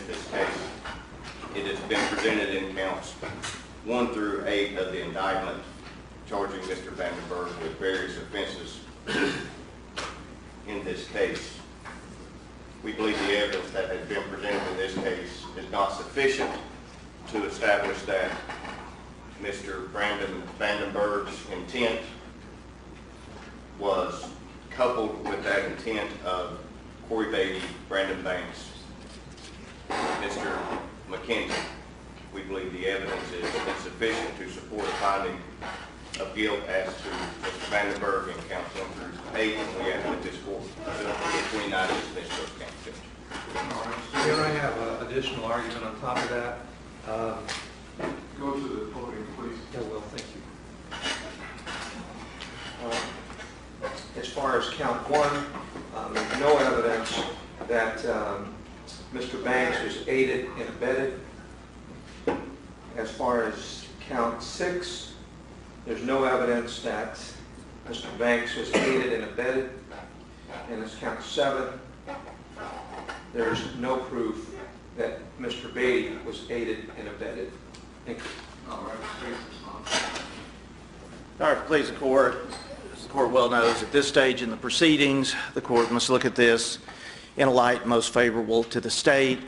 this case. It has been presented in counts 1 through 8 of the indictment, charging Mr. Vandenburg with various offenses in this case. We believe the evidence that has been presented in this case is not sufficient to establish that Mr. Brandon Vandenburg's intent was coupled with that intent of Cory Batey, Brandon Banks, Mr. McKenzie. We believe the evidence is insufficient to support a finding of guilt as to Mr. Vandenburg in counts 1 through 8, and we ask that this court between 9 and dismiss those counts. Here I have an additional argument on top of that. Go to the podium, please. Yeah, well, thank you. As far as count 1, there's no evidence that Mr. Banks was aided and abetted. As far as count 6, there's no evidence that Mr. Banks was aided and abetted. And as count 7, there's no proof that Mr. Batey was aided and abetted. Thank you. All right, please respond. All right, please, the court. As the court well knows, at this stage in the proceedings, the court must look at this in a light most favorable to the state.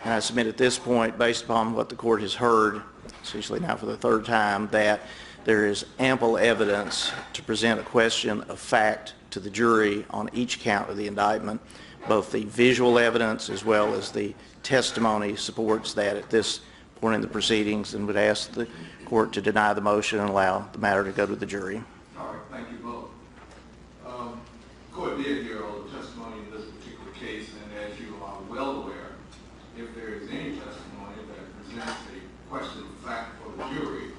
And I submit at this point, based upon what the court has heard, essentially now for the 3rd time, that there is ample evidence to present a question of fact to the jury on each count of the indictment. Both the visual evidence as well as the testimony supports that at this point in the proceedings, and would ask the court to deny the motion and allow the matter to go to the jury. All right, thank you both. Court did hear all the testimony in this particular case, and as you are well aware, if there is any testimony that presents a question of fact for the jury,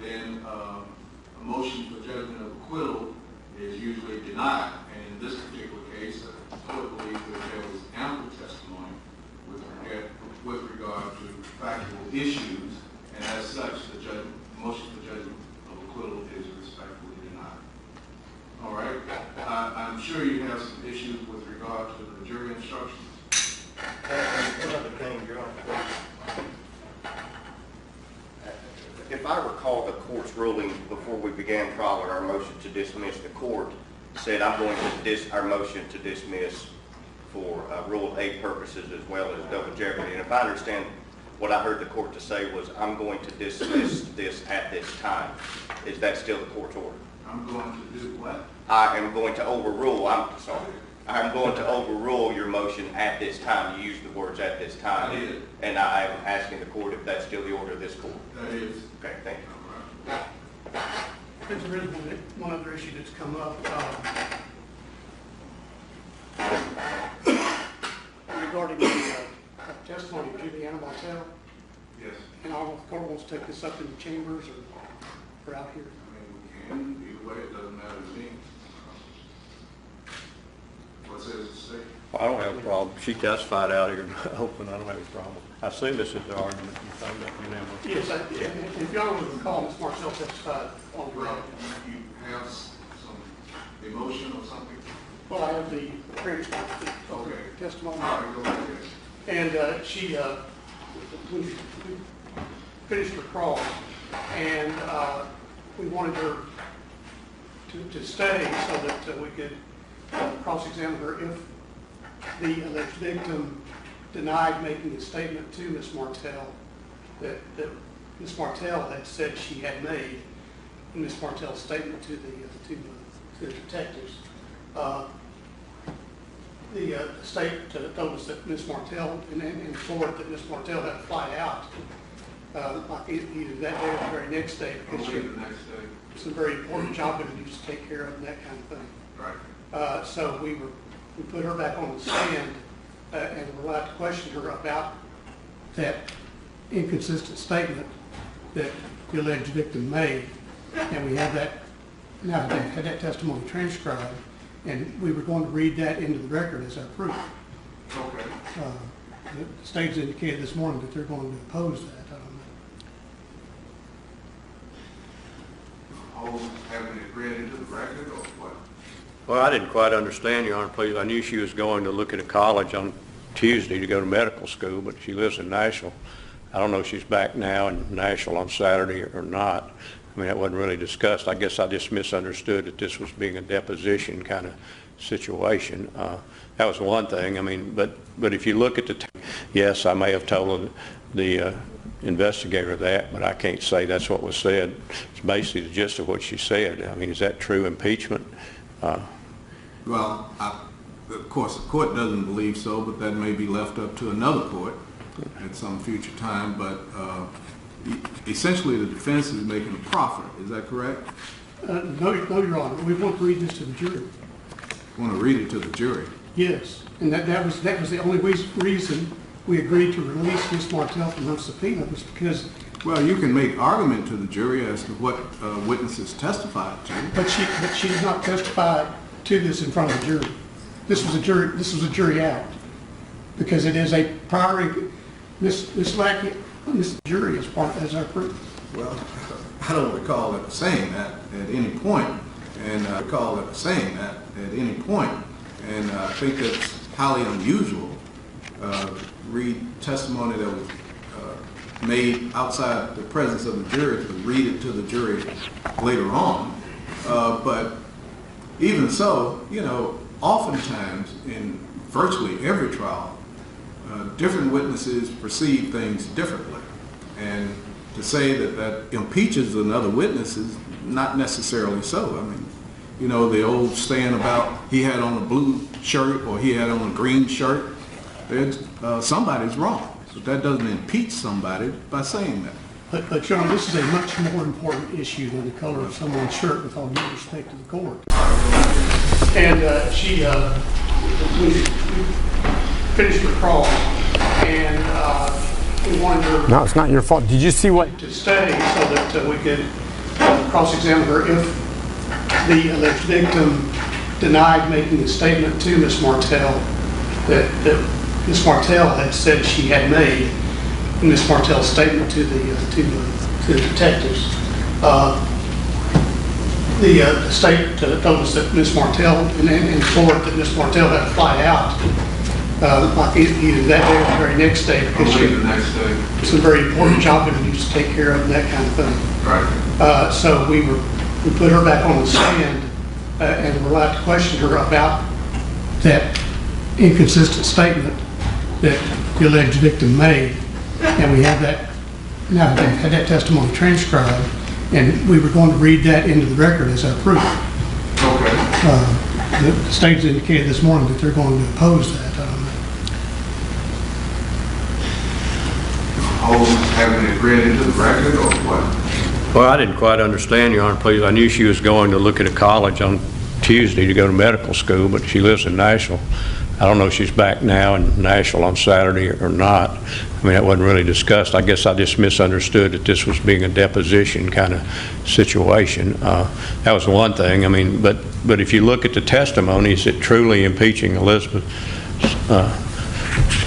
then a motion for judgment of acquittal is usually denied. And in this particular case, the court believes that there was ample testimony with regard to factual issues, and as such, the motion for judgment of acquittal is respectfully denied. All right. I'm sure you have some issues with regard to the jury instructions. If I recall the court's ruling before we began trial on our motion to dismiss, the court said I'm going to our motion to dismiss for Rule 8 purposes as well as double jeopardy. And if I understand what I heard the court to say was I'm going to dismiss this at this time. Is that still the court's order? I'm going to do what? I am going to overrule. I'm going to overrule your motion at this time. You used the words "at this time," I did. And I am asking the court if that's still the order of this court. That is. Okay, thank you. All right. There's really one other issue that's come up regarding the testimony of Juliana Martell. Yes. And I don't know if the court wants to take this up in the chambers or out here. I mean, we can. Either way, it doesn't matter to me. What says the state? Well, I don't have a problem. She testified out here in the open. I don't have a problem. I assume this is the argument you found that you never. Yes, if y'all will recall, Ms. Martell testified on the Well, you have some emotion or something? Well, I have the transcript of the Okay. testimony. All right, go ahead. And she we finished her cross, and we wanted her to stay so that we could cross-examine her if the alleged victim denied making a statement to Ms. Martell that Ms. Martell had said she had made in Ms. Martell's statement to the detectives. The state told us that Ms. Martell and implored that Ms. Martell had to fly out like either that day or the very next day because she had the next day. some very important job interviews to take care of and that kind of thing. Right. So we put her back on the stand and were allowed to question her about that inconsistent statement that the alleged victim made, and we have that now had that testimony transcribed, and we were going to read that into the record as our proof. Okay. The state's indicated this morning that they're going to oppose that. I don't know. Oh, having it read into the record or what? Well, I didn't quite understand, Your Honor, please. I knew she was going to look at a college on Tuesday to go to medical school, but she lives in Nashville. I don't know if she's back now in Nashville on Saturday or not. I mean, that wasn't really discussed. I guess I just misunderstood that this was being a deposition kind of situation. That was one thing. I mean, but if you look at yes, I may have told the investigator that, but I can't say that's what was said. It's basically the gist of what she said. I mean, is that true impeachment? Well, of course, the court doesn't believe so, but that may be left up to another court at some future time. But essentially, the defense is making a proffer. Is that correct? No, Your Honor. We want to read this to the jury. You want to read it to the jury? Yes, and that was the only reason we agreed to release Ms. Martell from her subpoena was because. Well, you can make argument to the jury as to what witnesses testified to. But she did not testify to this in front of the jury. This was a jury out because it is a prior. This jury as our proof. Well, I don't recall it saying that at any point, and I recall it saying that at any point, and I think that's highly unusual. Read testimony that was made outside the presence of the jury to read it to the jury later on. But even so, you know, oftentimes in virtually every trial, different witnesses perceive things differently. And to say that impeaches another witness is not necessarily so. I mean, you know, the old saying about he had on a blue shirt or he had on a green shirt, somebody's wrong. But that doesn't impeach somebody by saying that. But Your Honor, this is a much more important issue than the color of someone's shirt, with all due respect to the court. And we finished her cross, and we wanted her. No, it's not your fault. Did you see what? To stay so that we could cross-examine her if the alleged victim denied making a statement to Ms. Martell that Ms. Martell had said she had made in Ms. Martell's statement to the detectives. The state told us that Ms. Martell and court that Ms. Martell had to fly out like either that day or the very next day because she had some very important job interviews to take care of and that kind of thing. Right. So we put her back on the stand and were allowed to question her about that inconsistent statement that the alleged victim made, and we have that now had that testimony transcribed, and we were going to read that into the record as our proof. Okay. The state's indicated this morning that they're going to oppose that. Having it read into the record or what? Well, I didn't quite understand, Your Honor, please. I knew she was going to look at a college on Tuesday to go to medical school, but she lives in Nashville. I don't know if she's back now in Nashville on Saturday or not. I mean, that wasn't really discussed. I guess I just misunderstood that this was being a deposition kind of situation. That was one thing. I mean, but if you look at the testimony, is it truly impeaching Elizabeth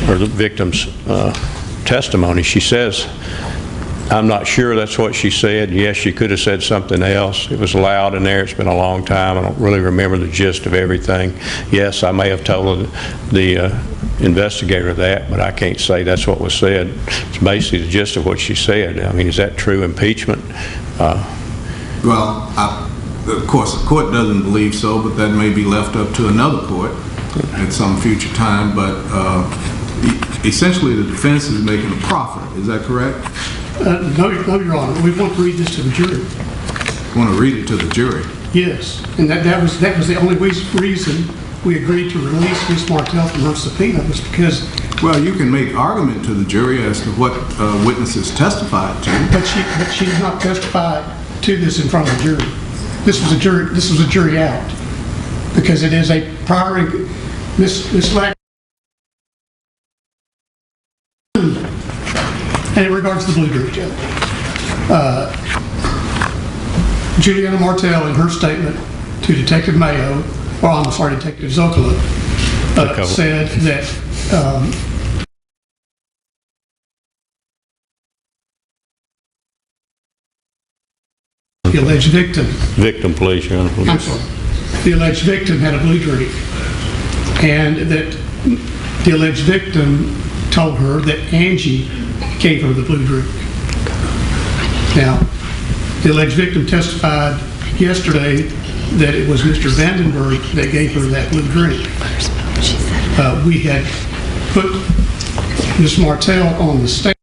or the victim's testimony? She says, I'm not sure that's what she said. Yes, she could have said something else. It was loud in there. It's been a long time. I don't really remember the gist of everything. Yes, I may have told the investigator that, but I can't say that's what was said. It's basically the gist of what she said. I mean, is that true impeachment? Well, of course, the court doesn't believe so, but that may be left up to another court at some future time. But essentially, the defense is making a proffer. Is that correct? No, Your Honor. We want to read this to the jury. You want to read it to the jury? Yes, and that was the only reason we agreed to release Ms. Martell from her subpoena was because. Well, you can make argument to the jury as to what witnesses testified to. But she did not testify to this in front of the jury. This was a jury out because it is a prior. Ms. Lack. And in regards to the blue group, Juliana Martell, in her statement to Detective Mayo, or I'm sorry, Detective Zocalo, said that the alleged victim. Victim, please, Your Honor. I'm sorry. The alleged victim had a blue drink, and that the alleged victim told her that Angie gave her the blue drink. Now, the alleged victim testified yesterday that it was Mr. Vandenburg that gave her that blue drink. We had put Ms. Martell on the stand.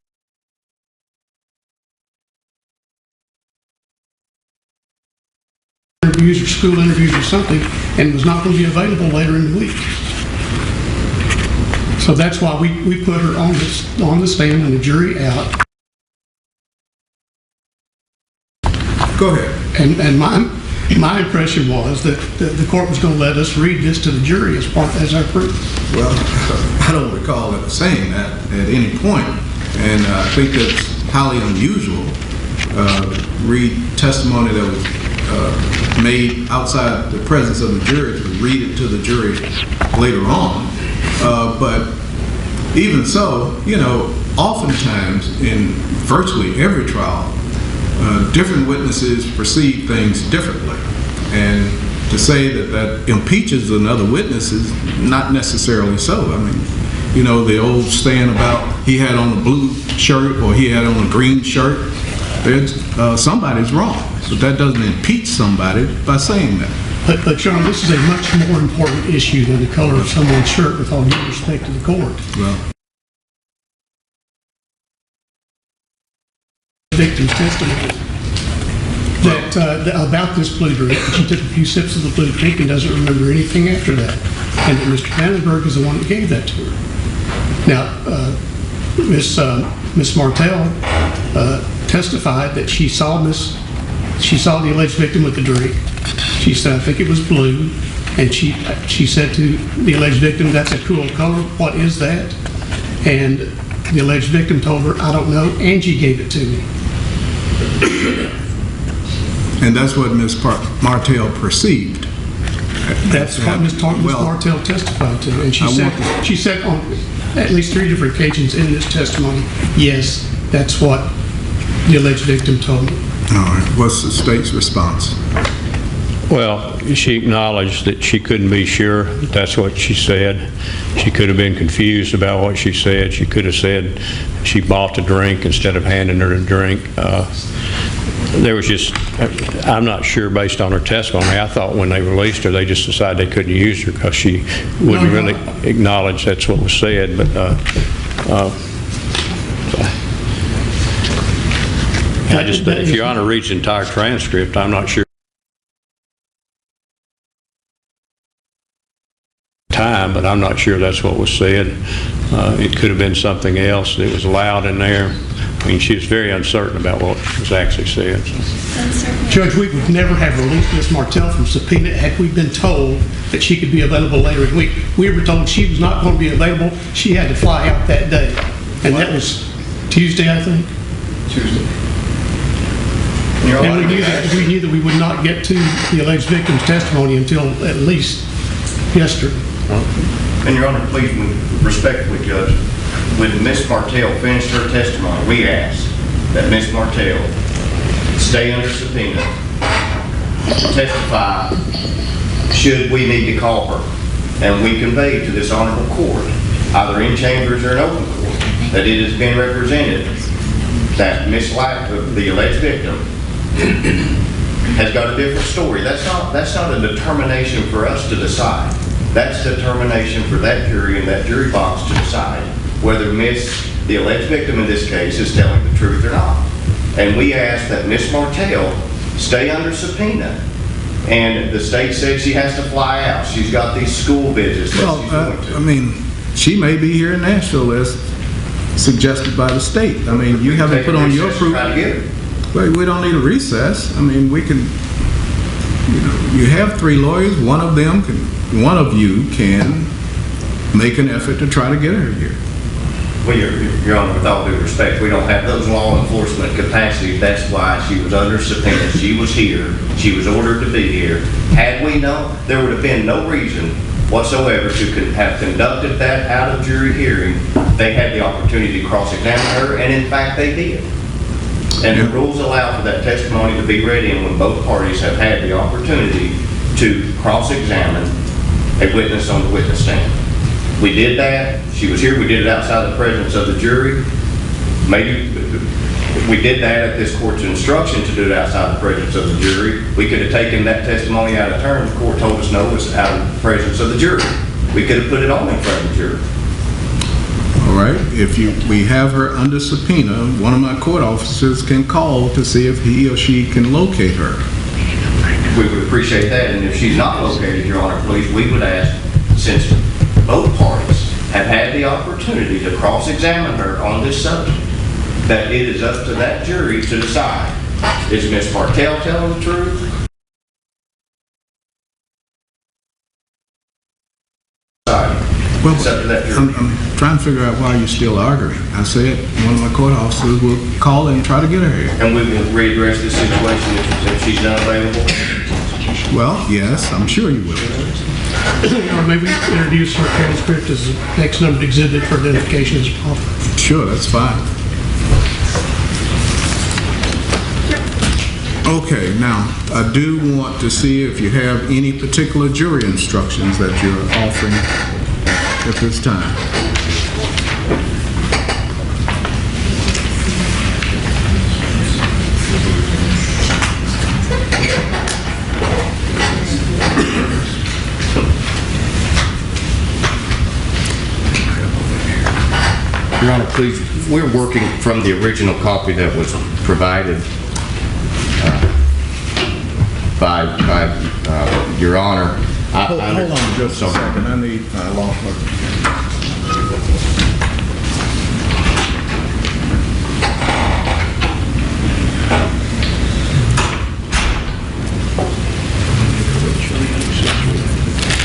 Interviews or school interviews or something, and was not going to be available later in the week. So that's why we put her on the stand and the jury out. Go ahead. And my impression was that the court was going to let us read this to the jury as our proof. Well, I don't recall ever saying that at any point, and I think that's highly unusual. Read testimony that was made outside the presence of the jury, to read it to the jury later on. But even so, you know, oftentimes in virtually every trial, different witnesses perceive things differently. And to say that that impeaches another witness is not necessarily so. I mean, you know, the old saying about he had on a blue shirt or he had on a green shirt, somebody's wrong. But that doesn't impeach somebody by saying that. But John, this is a much more important issue than the color of someone's shirt, with all due respect to the court. Well, Victim's testimony that about this blue drink, she took a few sips of the blue drink and doesn't remember anything after that, and that Mr. Vandenburg is the one that gave that to her. Now, Miss Martell testified that she saw the alleged victim with the drink. She said, I think it was blue, and she said to the alleged victim, that's a cool color, what is that? And the alleged victim told her, I don't know, Angie gave it to me. and that's what Ms. Martell perceived. That's what Ms. Martell testified to, and she said on at least 3 different occasions in this testimony, yes, that's what the alleged victim told me. All right. What's the state's response? Well, she acknowledged that she couldn't be sure that that's what she said. She could have been confused about what she said. She could have said she bought the drink instead of handing her the drink. There was just, I'm not sure based on her testimony. I thought when they released her, they just decided they couldn't use her because she wouldn't really acknowledge that's what was said. But if Your Honor reads the entire transcript, I'm not sure. But I'm not sure that's what was said. It could have been something else that was loud in there. I mean, she was very uncertain about what was actually said. So. Judge, we would never have released Ms. Martell from subpoena had we been told that she could be available later in the week. We were told she was not going to be available. She had to fly out that day. And that was Tuesday, I think? Tuesday. And we knew that we would not get to the alleged victim's testimony until at least yesterday. And Your Honor, please respectfully, Judge, when Ms. Martell finished her testimony, we asked that Ms. Martell stay under subpoena to testify should we need to call her. And we conveyed to this honorable court, either in chambers or in open court, that it has been represented that Ms. Lapp, the alleged victim, has got a different story. That's not a determination for us to decide. That's determination for that jury and that jury box to decide whether the alleged victim in this case is telling the truth or not. And we asked that Ms. Martell stay under subpoena. And the state said she has to fly out. She's got these school visits that she's going to. I mean, she may be here in Nashville as suggested by the state. I mean, you haven't put on your proof. Well, we don't need a recess. I mean, we can, you have 3 lawyers. One of you can make an effort to try to get her here. Well, Your Honor, with all due respect, we don't have those law enforcement capacities. That's why she was under subpoena. She was here. She was ordered to be here. Had we known, there would have been no reason whatsoever to have conducted that out of jury hearing. They had the opportunity to cross-examine her, and in fact, they did. And the rules allow for that testimony to be read in when both parties have had the opportunity to cross-examine a witness on the witness stand. We did that. She was here. We did it outside the presence of the jury. Maybe we did that at this court's instruction to do it outside the presence of the jury. We could have taken that testimony out of turn. The court told us no, it's out of the presence of the jury. We could have put it on in front of the jury. All right, we have her under subpoena, one of my court officers can call to see if he or she can locate her. We would appreciate that, and if she's not located, Your Honor, please, we would ask, since both parties have had the opportunity to cross-examine her on this subject, that it is up to that jury to decide. Is Ms. Martell telling the truth? Well, It's up to that jury. I'm trying to figure out why you're still arguing. I said one of my court officers will call and try to get her here. And we will readdress this situation if she's not available. Well, yes, I'm sure you will. Or maybe introduce her transcript as the next numbered exhibit for identification as possible. Sure, that's fine. Okay, now, I do want to see if you have any particular jury instructions that you're offering at this time. Your Honor, please, we're working from the original copy that was provided by Your Honor. Hold on just a second. I need my law clerk.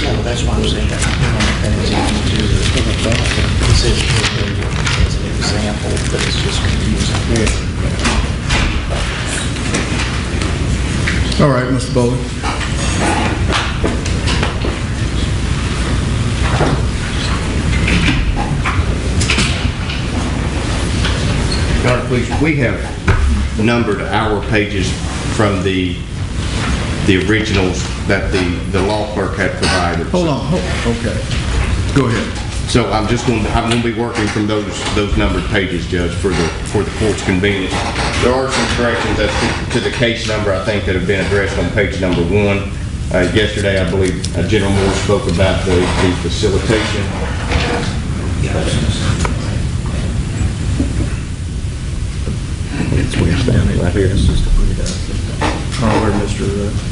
No, that's why I'm saying that. This is as an example, but it's just confusing. All right, Mr. Bowley. Your Honor, please, we have numbered our pages from the originals that the law clerk had provided. Hold on. Okay. Go ahead. So I'm going to be working from those numbered pages, Judge, for the court's convenience. There are some corrections as to the case number, I think, that have been addressed on page number 1. Yesterday, I believe General Moore spoke about the facilitation. It's way down it right here. It's just to put it up. Oh, where Mr.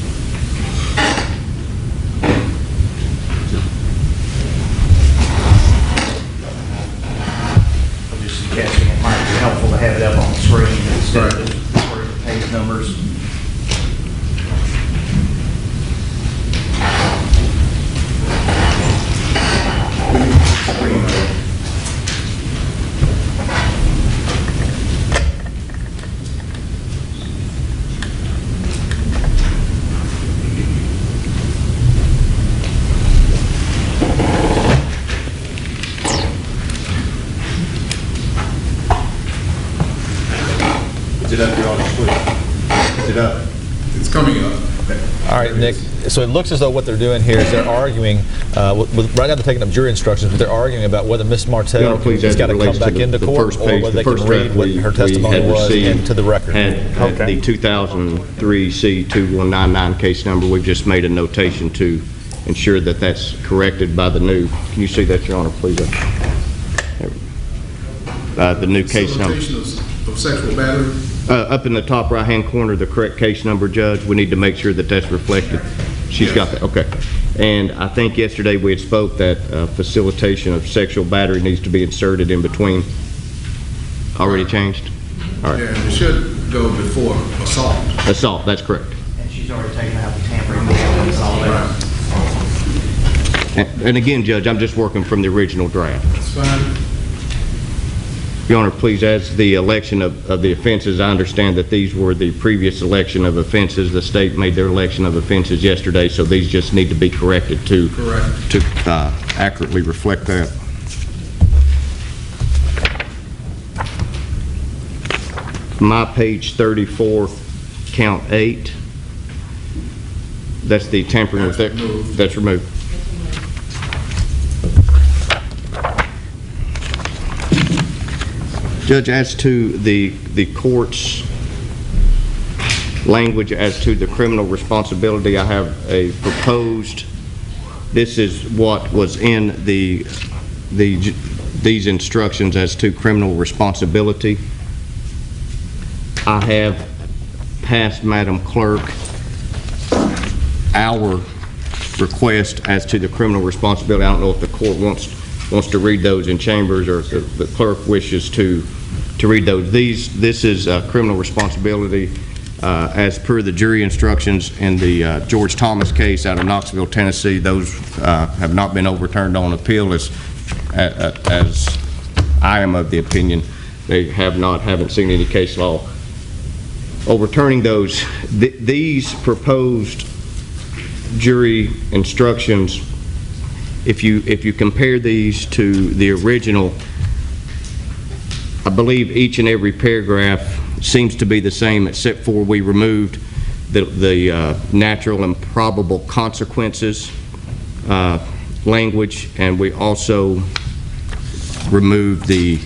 I'm just suggesting it might be helpful to have it up on the screen instead of for the page numbers. Is it up, Your Honor, please? Is it up? It's coming up. All right, Nick. So it looks as though what they're doing here is they're arguing, right now they're taking up jury instructions, but they're arguing about whether Ms. Martell has got to come back into court or whether they can read what her testimony was into the record. Had the 2003 C2199 case number. We've just made a notation to ensure that that's corrected by the new. Can you see that, Your Honor, please? The new case number. Facilitation of sexual battery. Up in the top right-hand corner, the correct case number, Judge. We need to make sure that that's reflected. She's got that, okay. And I think yesterday we had spoke that facilitation of sexual battery needs to be inserted in between. Already changed? All right. Yeah, it should go before assault. Assault, that's correct. And she's already taken out the tampering and all that. And again, Judge, I'm just working from the original draft. That's fine. Your Honor, please, as the election of the offenses, I understand that these were the previous election of offenses. The state made their election of offenses yesterday, so these just need to be corrected to accurately reflect that. My page 34, count 8. That's the tampering with that. That's removed. Judge, as to the court's language as to the criminal responsibility, I have a proposed, this is what was in these instructions as to criminal responsibility. I have passed Madam Clerk our request as to the criminal responsibility. I don't know if the court wants to read those in chambers, or if the clerk wishes to read those. This is criminal responsibility as per the jury instructions in the George Thomas case out of Knoxville, Tennessee. Those have not been overturned on appeal, as I am of the opinion. They haven't seen any case law overturning those. These proposed jury instructions, if you compare these to the original, I believe each and every paragraph seems to be the same, except for we removed the natural and probable consequences language, and we also removed the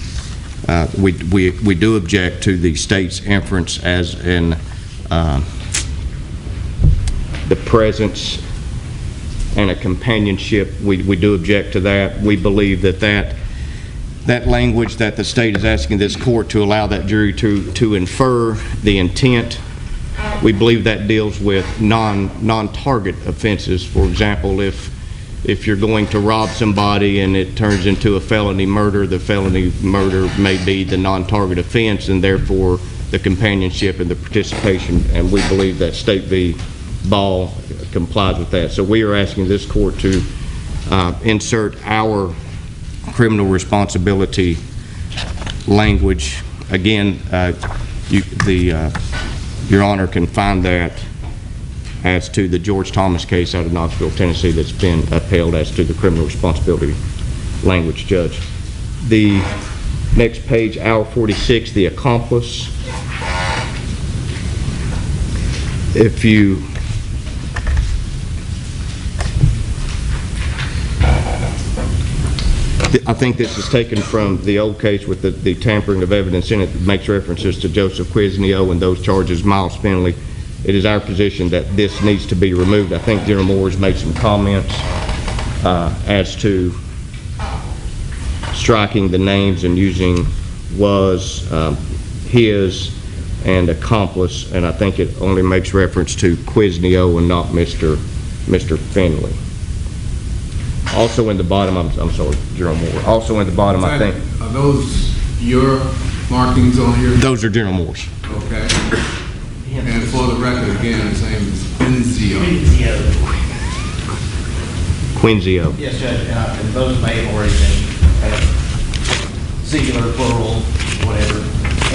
we do object to the state's inference as in the presence and a companionship. We do object to that. We believe that language that the state is asking this court to allow that jury to infer the intent, we believe that deals with non-target offenses. For example, if you're going to rob somebody and it turns into a felony murder, the felony murder may be the non-target offense, and therefore the companionship and the participation, and we believe that State v. Ball complies with that. So we are asking this court to insert our criminal responsibility language. Again, Your Honor can find that as to the George Thomas case out of Knoxville, Tennessee, that's been upheld as to the criminal responsibility language, Judge. The next page, hour 46, the accomplice. If you I think this is taken from the old case with the tampering of evidence in it. It makes references to Joseph Quisneo and those charges, Miles Finley. It is our position that this needs to be removed. I think General Moore's made some comments as to striking the names and using was, his, and accomplice, and I think it only makes reference to Quisneo and not Mr. Finley. Also in the bottom, I'm sorry, General Moore. Also in the bottom, I think. Are those your markings on here? Those are General Moore's. Okay. And for the record, again, his name is Quinzio. Yes, Judge, and those may have already been singular, plural, whatever.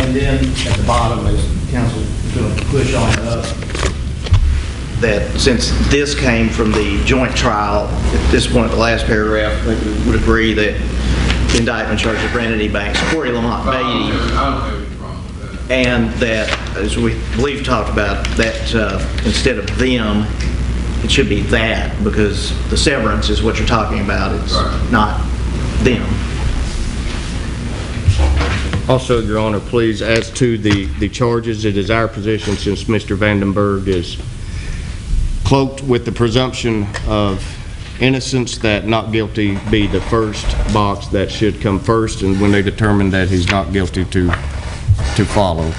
And then at the bottom, as counsel is going to push on up, that since this came from the joint trial, at this point, the last paragraph, I think we would agree that the indictment charges Brandon E. Banks, Cory Batey, I don't have any problem with that. and that, as we believe talked about, that instead of them, it should be that, because the severance is what you're talking about. It's not them. Also, Your Honor, please, as to the charges, it is our position, since Mr. Vandenburg is cloaked with the presumption of innocence, that not guilty be the first box that should come first, and when they determine that he's not guilty, to follow.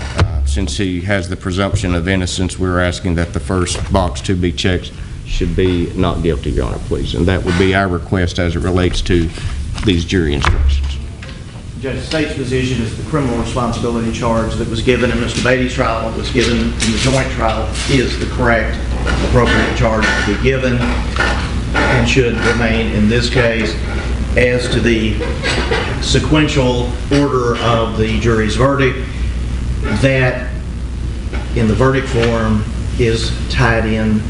Since he has the presumption of innocence, we're asking that the first box to be checked should be not guilty, Your Honor, please. And that would be our request as it relates to these jury instructions. Judge, the state's position is the criminal responsibility charge that was given in Mr. Batey's trial, that was given in the joint trial, is the correct, appropriate charge to be given and should remain in this case. As to the sequential order of the jury's verdict, that in the verdict form is tied in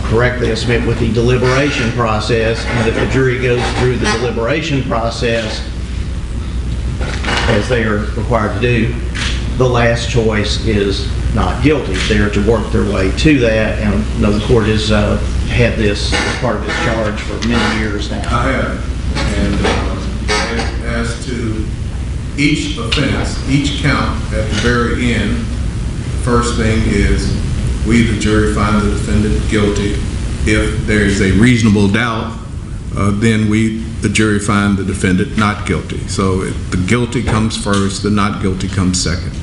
correctly, I submit, with the deliberation process, and if the jury goes through the deliberation process as they are required to do, the last choice is not guilty. They are to work their way to that, and I know the court has had this as part of its charge for many years now. I have. And as to each offense, each count at the very end, first thing is we, the jury, find the defendant guilty. If there is a reasonable doubt, then we, the jury, find the defendant not guilty. So the guilty comes first, the not guilty comes second.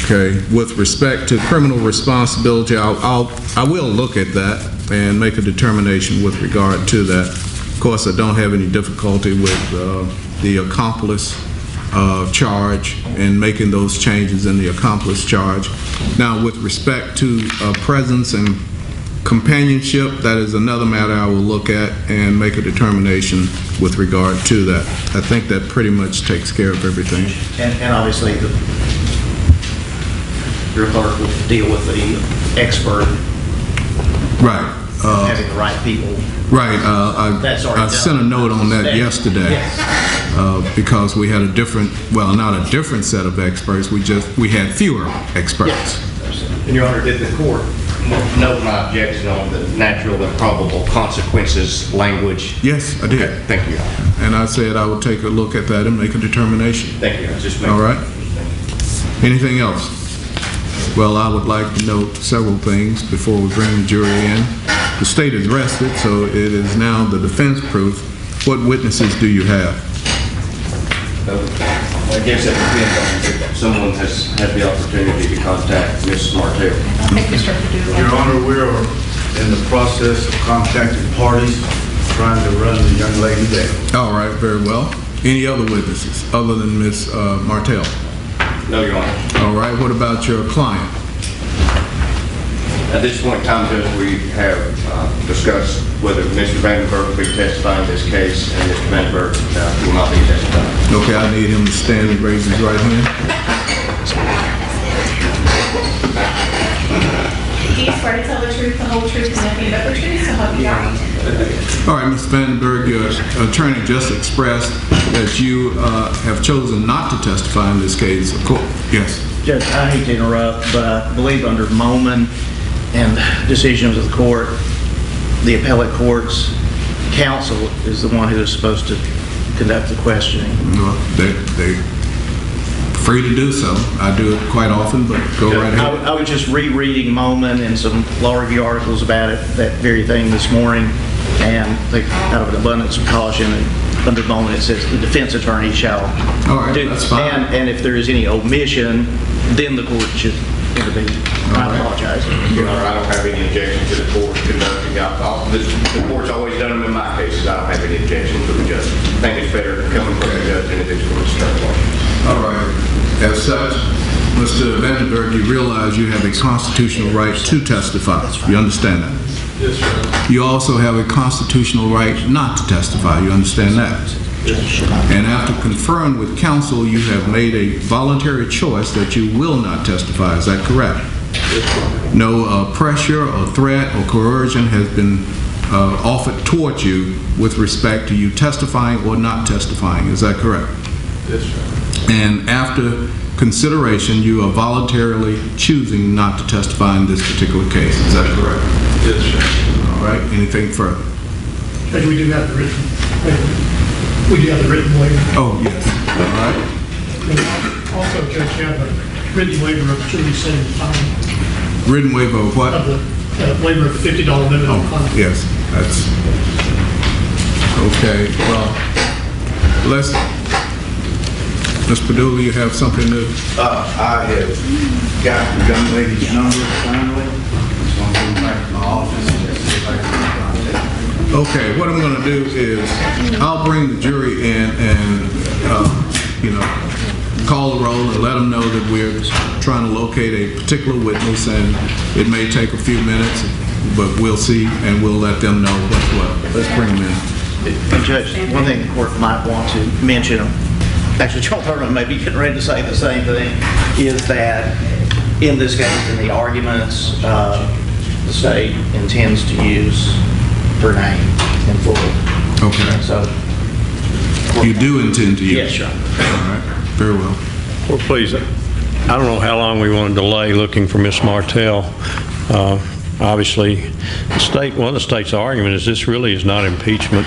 Okay, with respect to criminal responsibility, I will look at that and make a determination with regard to that. Of course, I don't have any difficulty with the accomplice charge and making those changes in the accomplice charge. Now, with respect to presence and companionship, that is another matter I will look at and make a determination with regard to that. I think that pretty much takes care of everything. And obviously, your clerk will deal with the expert, Right. having the right people. Right. That's already I sent a note on that yesterday. Yes. Because we had a different, well, not a different set of experts, we had fewer experts. Yes. And Your Honor, did the court note my objection on the natural and probable consequences language? Yes, I did. Okay, thank you. And I said I would take a look at that and make a determination. Thank you. Just All right. Anything else? Well, I would like to note several things before we bring the jury in. The state is rested, so it is now the defense proof. What witnesses do you have? I guess it depends on if someone has had the opportunity to contact Ms. Martell. Your Honor, we are in the process of contacting parties, trying to run the young lady down. All right, very well. Any other witnesses other than Ms. Martell? No, Your Honor. All right, what about your client? At this point in time, Judge, we have discussed whether Mr. Vandenburg will be testifying in this case, and Mr. Vandenburg will not be testifying. Okay, I need him to stand and raise his right hand. Do you swear to tell the truth, the whole truth, and nothing but the truth, so help you God? All right, Mr. Vandenburg, your attorney just expressed that you have chosen not to testify in this case. Of course, yes. Judge, I hate to interrupt, but I believe under Moman and decisions of the court, the appellate court's counsel is the one who is supposed to conduct the questioning. Well, they're free to do so. I do it quite often, but go right ahead. I was just rereading Moman and some law review articles about it, that very thing this morning, and I think out of an abundance of caution, and under Moman it says the defense attorney shall All right, do. that's fine. And if there is any omission, then the court should intervene. I apologize. Your Honor, I don't have any objection to the court conducting alcohol. The court's always done them in my cases. I don't have any objection to the judge. I think it's better coming from the judge than it is from the start. All right. As such, Mr. Vandenburg, you realize you have a constitutional right to testify. You understand that? Yes, sir. You also have a constitutional right not to testify. You understand that? And after conferring with counsel, you have made a voluntary choice that you will not testify. Is that correct? No pressure or threat or coercion has been offered towards you with respect to you testifying or not testifying. Is that correct? Yes, sir. And after consideration, you are voluntarily choosing not to testify in this particular case. Is that correct? Yes, sir. All right. Anything further? Judge, we do have the written waiver. We do have the written waiver. Oh, yes. All right. And also, Judge, you have a written waiver of jury setting fine, Written waiver of what? of the waiver of $50 limit on fine. Yes, that's, okay, well, let's, Ms. Padula, you have something to? I have got the young lady's number finally, so I'm going back to my office and see if I can contact her. Okay, what I'm going to do is I'll bring the jury in and, call the roll and let them know that we're trying to locate a particular witness, and it may take a few minutes, but we'll see and we'll let them know what's what. Let's bring them in. And Judge, one thing the court might want to mention, actually John Thurman may be getting ready to say the same thing, is that in this case, in the arguments, the state intends to use her name in full. Okay. So, You do intend to use? yes, Your Honor. All right, very well. Well, please, I don't know how long we want to delay looking for Ms. Martell. Obviously, one of the state's argument is this really is not impeachment.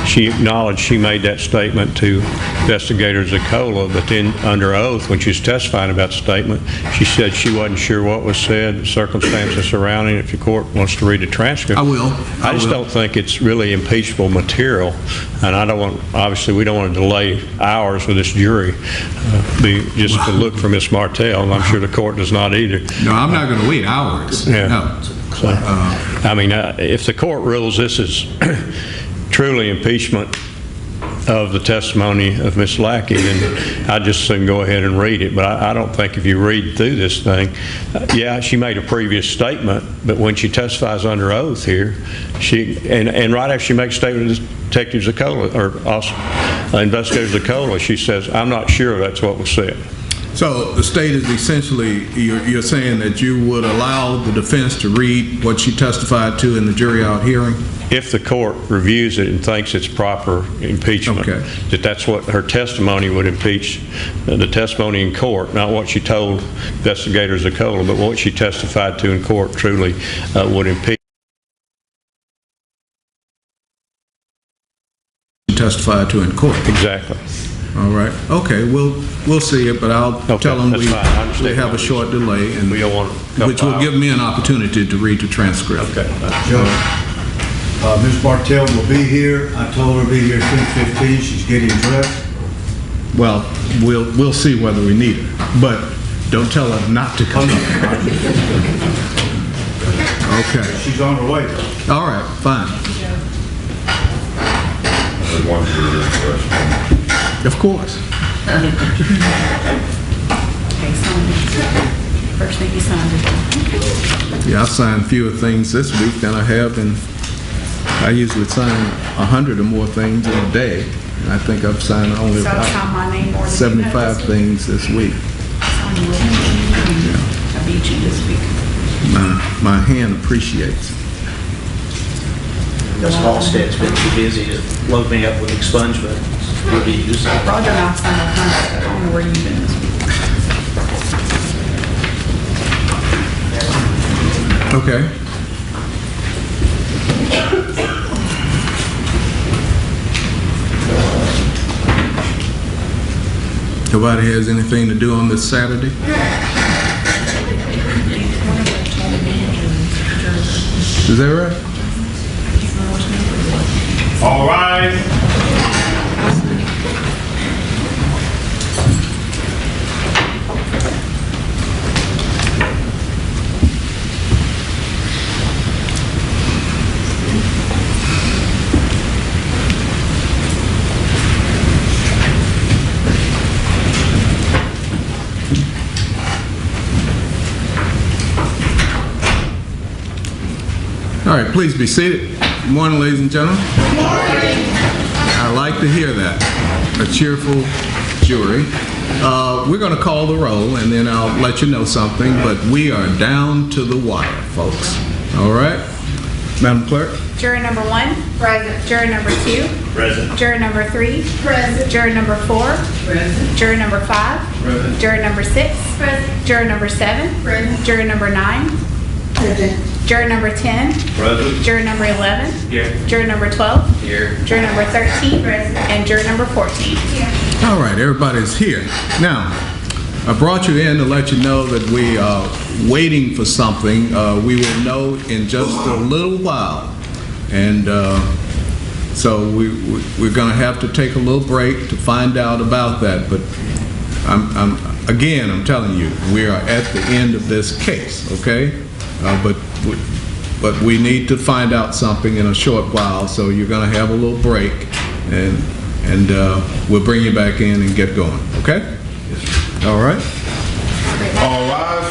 she acknowledged she made that statement to Investigator Zacola, but then under oath, when she was testifying about the statement, she said she wasn't sure what was said, the circumstances surrounding it. If the court wants to read the transcript. I will. I just don't think it's really impeachable material, and I don't want, obviously, we don't want to delay hours with this jury just to look for Ms. Martell, and I'm sure the court does not either. No, I'm not going to wait hours. Yeah. No. So, I mean, if the court rules this is truly impeachment of the testimony of Ms. Lackey, then I just soon go ahead and read it. But I don't think if you read through this thing, yeah, she made a previous statement, but when she testifies under oath here, and right after she makes a statement to Detective Zacola, or also Investigator Zacola, she says, I'm not sure that's what was said. So the state is essentially, you're saying that you would allow the defense to read what she testified to in the jury out hearing? If the court reviews it and thinks it's proper impeachment, okay, that's what her testimony would impeach, the testimony in court, not what she told Investigator Zacola, but what she testified to in court truly would impeach. Testified to in court. Exactly. All right. Okay. We'll see it, but I'll tell them we have a short delay, and which will give me an opportunity to read the transcript. Okay. Ms. Martell will be here. I told her to be here at 10:15. She's getting dressed. Well, we'll see whether we need her, but don't tell her not to come. Okay. She's on her way. All right. Fine. Of course. First thing you signed. Yeah, I signed fewer things this week than I have, and I usually sign 100 or more things in a day. And I think I've signed only So about sign my name more than 75 things this week. I beat you this week. My hand appreciates. Because Halstead's been too busy to load me up with expungement reviews. Roger and I signed a contract. I don't know where you've been this week. Okay. Nobody has anything to do on this Saturday? Is that right? All right. All right, please be seated. Good morning, ladies and gentlemen. Good morning. I like to hear that. A cheerful jury. We're going to call the roll, and then I'll let you know something, but we are down to the wire, folks. All right? Madam Clerk? Juror number 1. Present. Juror number 2. Present. Juror number 3. Present. Juror number 4. Present. Juror number 5. Present. Juror number 6. Present. Juror number 7. Present. Juror number 9. Present. Juror number 10. Present. Juror number 11. Here. Juror number 12. Here. Juror number 13. Present. And juror number 14. All right, everybody's here. Now, I brought you in to let you know that we are waiting for something. We will know in just a little while. And so we're going to have to take a little break to find out about that. But I'm telling you, we are at the end of this case, okay? But we need to find out something in a short while, so you're going to have a little break, and we'll bring you back in and get going, okay? Yes. All right? All rise.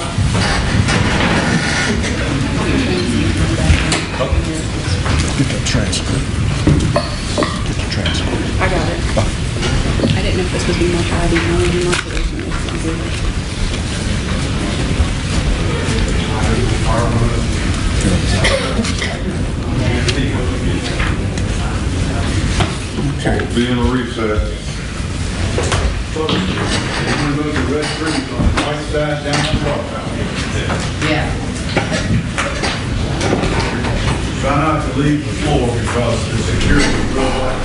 Get the transcript. Get the transcript. I got it. I didn't know if this would be more high. I didn't know any more for Be in a recess. We're going to go to the red street on the right side down the clock. Yeah. Try not to leave the floor because the security will go like